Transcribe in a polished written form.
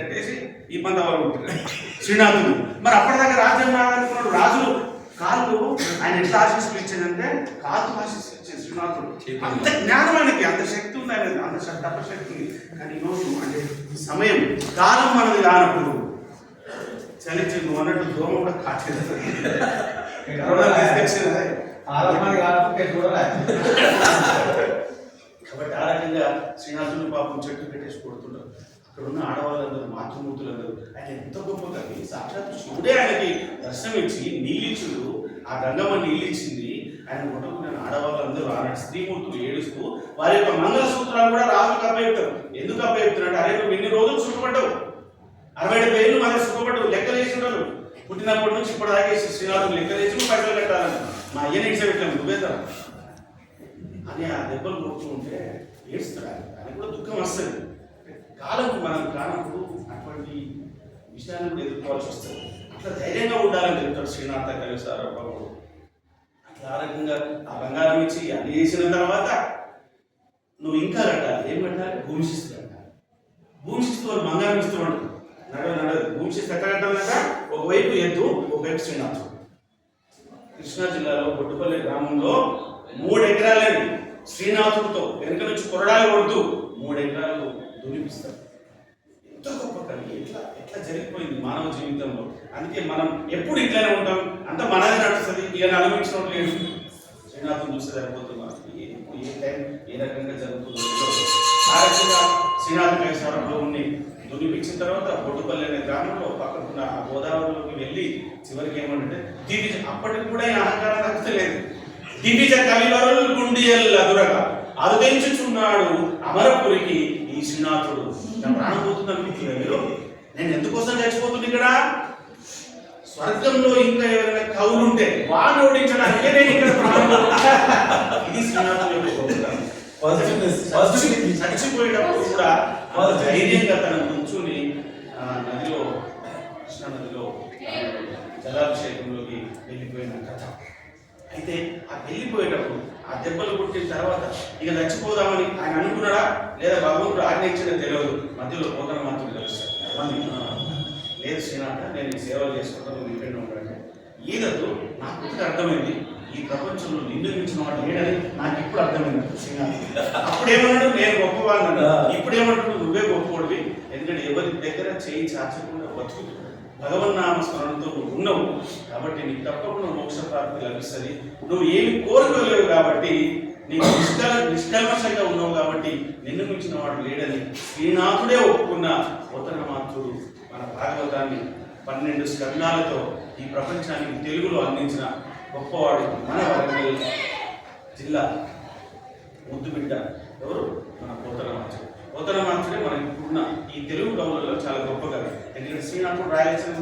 కట్టేసి ఈ మంద వాళ్ళు ఉంటారు శ్రీనాథుడు. మరి అప్పటిదాకా రాజ్యం రావాలనుకున్నాడు రాజులు కాళ్ళు ఆయన ఎట్లా ఆశీస్సులు ఇచ్చేదంటే కాళ్ళు ఆశీస్సులు ఇచ్చేది శ్రీనాథుడు. అంత జ్ఞానానికి అంత శక్తి ఉంది ఆయన, అంత తపశక్తి. కానీ ఈరోజు అంటే సమయం కాలం మనది కానప్పుడు చలించి నువ్వు అన్నట్టు దోమ కూడా కాచేది కాబట్టి ఆ రకంగా శ్రీనాథుని పాపం చెట్టు పెట్టేసి కొడుతుంటారు. అక్కడ ఉన్న ఆడవాళ్ళందరూ మాతృమూర్తులందరూ ఆయన ఎంత గొప్ప కవి, సాక్షాత్ శివుడే ఆయనకి దర్శనం ఇచ్చి నీళ్ళిచ్చుడు, ఆ గంగమ్మ నీళ్ళిచ్చింది. ఆయన కొట్టుకున్న ఆడవాళ్ళందరూ ఆనాడు స్త్రీమూర్తులు ఏడుస్తూ వారి యొక్క మంగళసూత్రాలు కూడా రాజులకు అప్పచెప్తారు. ఎందుకు అప్పచెప్తున్నాడు? అరే నువ్వు ఎన్ని రోజులు చుట్టుపడ్డావు, 67 ఏళ్ళు మన సుఖపడ్డావు, లెక్కలు వేసి ఉండరు పుట్టినప్పటి నుంచి ఇప్పుడు దాకేసి శ్రీనాథుడు లెక్కలు వేసి పైసలు కట్టాలని మా అయ్యని ఇచ్చబెట్టాము నువ్వేదా అని ఆ దెబ్బలు కొడుతూ ఉంటే ఏడుస్తాడు. ఆయన కూడా దుఃఖం వస్తుంది. కాలం మనం కానప్పుడు అటువంటి విషయాన్ని కూడా ఎదుర్కోవాల్సి వస్తుంది. అట్లా ధైర్యంగా ఉండాలని చెప్తాడు శ్రీనాథ కవి సార్వభౌముడు. అట్లా ఆ రకంగా ఆ బంగారం ఇచ్చి అన్ని చేసిన తర్వాత నువ్వు ఇంకా కట్టాలి. ఏం కట్టాలి? భూమి శిస్తు కట్టాలి. భూమి శిస్తు వాళ్ళు బంగారం ఇస్తూ ఉంటారు. నడదు భూమి శిస్తు ఎక్కడ కట్టాలంట? ఒకవైపు ఎద్దు, ఒకవైపు శ్రీనాథుడు. కృష్ణా జిల్లాలో బొడ్డుపల్లి గ్రామంలో 3 ఎకరాలని శ్రీనాథుడితో వెనుక నుంచి కొరడాలు కొడుతూ 3 ఎకరాలు దునిపిస్తారు. ఎంతో గొప్ప కవి. ఎట్లా ఎట్లా జరిగిపోయింది మానవ జీవితంలో. అందుకే మనం ఎప్పుడు ఇట్లానే ఉంటాం, అంత మనదే నడుస్తుంది. ఇక అనుభవించినట్టు లేదు. శ్రీనాథుని చూస్తే సరిపోతుంది. ఏ టైం ఏ రకంగా జరుగుతుందో ఆ రకంగా శ్రీనాథ కైసారంలోని దునిపించిన తర్వాత బొడ్డుపల్లి అనే గ్రామంలో పక్కకున్న గోదావరిలోకి వెళ్ళి చివరికి ఏమంటే దివిజ, అప్పటికి కూడా అహంకారం తగ్గలేదు. దివిజ కవివరులు గుండియల్ అదురగా అరుదించుచున్నాడు అమరపురికి ఈ శ్రీనాథుడు. నా ప్రాణం పోతుంది అనిపించింది మీరు. నేను ఎందుకోసం చచ్చిపోతుంది ఇక్కడ? స్వర్గంలో ఇంకా ఎవరైనా కవులు ఉంటే వాడిని ఓడించడానికే నేను ఇక్కడ ప్రాణం. ఇది శ్రీనాథుడు చచ్చిపోయేటప్పుడు కూడా ధైర్యంగా తన కూర్చుని నదిలో, కృష్ణా నదిలో జలాభిషేకంలోకి వెళ్ళిపోయిన కథ. అయితే ఆ వెళ్ళిపోయేటప్పుడు ఆ దెబ్బలు కొట్టిన తర్వాత ఇక చచ్చిపోదామని ఆయన అనుకున్నాడా లేదా భగవంతుడు ఆజ్ఞయించిన తెలియదు. మధ్యలో పోతన మాత్రం కలుస్తాడు. లేదు శ్రీనాథ, నేను ఈ సేవలు చేసుకుంటాను, ఇంపెండ్ ఉంటానంటే ఈదద్దు. నాకు ఇప్పుడు అర్థమైంది, ఈ ప్రపంచంలో నిన్ను మించిన వాడు లేడని నాకు ఇప్పుడు అర్థమైంది శ్రీనాథ్. అప్పుడేమన్నాడు? నేను గొప్పవాడిని. ఇప్పుడేమంటాడు? నువ్వే గొప్పవాడివి. ఎందుకంటే ఎవరి దగ్గర చేయి చాచకుండా బతుకుతున్నావు, భగవన్నామ స్మరణతో నువ్వు ఉన్నావు కాబట్టి నీకు తప్పకుండా మోక్ష ప్రాప్తి లభిస్తుంది. నువ్వు ఏమి కోరుకోలేవు కాబట్టి, నీకు నిష్కల్మషంగా ఉన్నావు కాబట్టి నిన్ను మించిన వాడు లేడని శ్రీనాథుడే ఒప్పుకున్న పోతనమాత్రుడు మన భాగవతాన్ని 12 స్కంధాలతో ఈ ప్రపంచానికి తెలుగులో అందించిన గొప్పవాడు మన వరంగల్ జిల్లా ముద్దుబిడ్డ ఎవరు? మన పోతనమాత్రుడు. పోతనమాత్రుడే మనకి ఇప్పుడున్న ఈ తెలుగు కవులలో చాలా గొప్పగా. ఎందుకంటే శ్రీనాథుడు రాయలసీమ